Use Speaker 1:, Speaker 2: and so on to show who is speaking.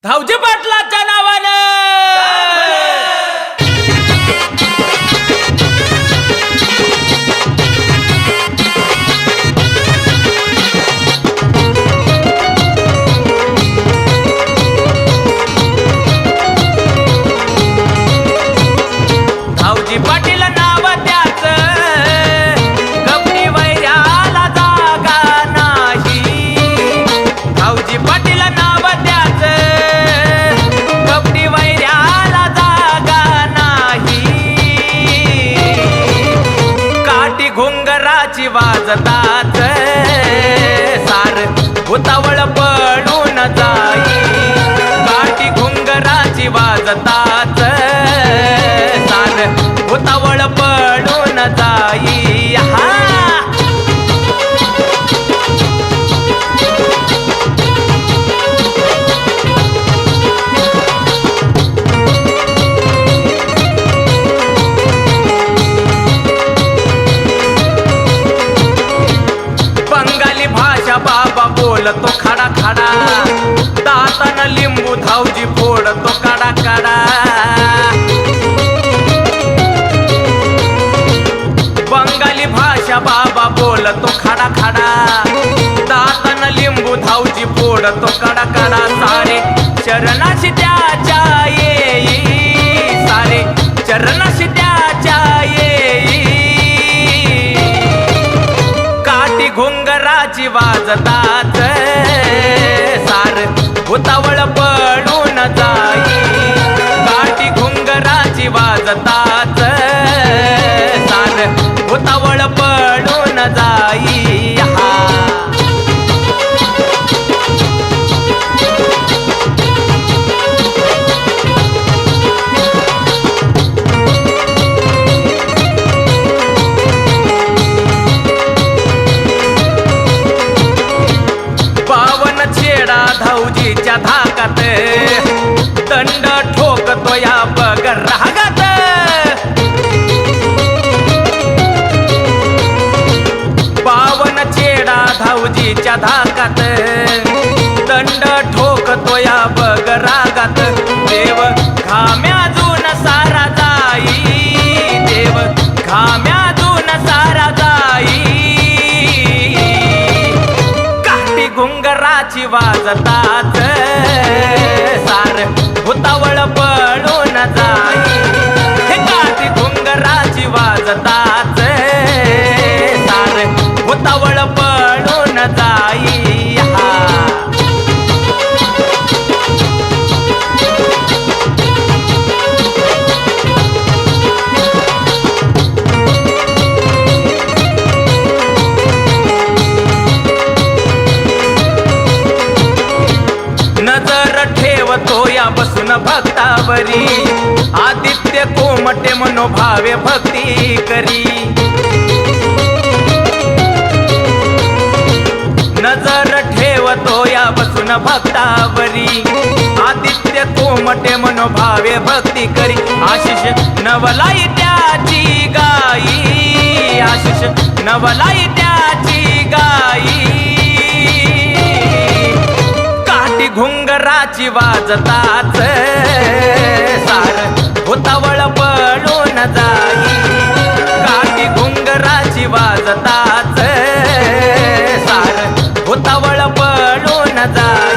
Speaker 1: धावजी पाटलाच्या नावानं धावजी पाटील नाव त्याच कपडी वैऱ्याला जागा नाही। धावजी पाटील नाव त्याच कपडी वैऱ्याला जागा नाही। काठी घुंगराची वाजताच सार भुतावळ पडून जाई। काठी घुंगराची वाजताच सार भुतावळ पडून जाई। हा बंगाली भाषा बाबा बोलतो खडा खडा, दातान लिंबू धावजी फोडतो कडा कडा। बंगाली भाषा बाबा बोलतो खडा खडा, दातान लिंबू धावजी फोडतो कडा कडा। सारे चरणाशी त्याच्या येई, सारे चरणाशी त्याच्या येई। काठी घुंगराची वाजताच सार भुतावळ पडून जाई। काठी घुंगराची वाजताच सार भुतावळ पडून जाई। हा पावन छेडा धावजीच्या धाकात, दंड ठोकतो या बग रागात। पावन छेडा धावजीच्या धाकात, दंड ठोकतो या बग रागात। देव घाम्याजून सारा जाई, देव घाम्याजून सारा जाई। काठी घुंगराची वाजताच सार भुतावळ पडून जाई। हे काठी घुंगराची वाजताच सार भुतावळ पडून जाई। हा नजर ठेवतो या बसून भक्तावरी, आदित्य कोमटे मनोभावे भक्ती करी। नजर ठेवतो या बसून भक्तावरी, आदित्य कोमटे मनोभावे भक्ती करी। आशिष नवलाई त्याची गाई, आशिष नवलाई त्याची गाई। काठी घुंगराची वाजताच सार भुतावळ पडून जाई। काठी घुंगराची वाजताच सार भुतावळ पडून जाई।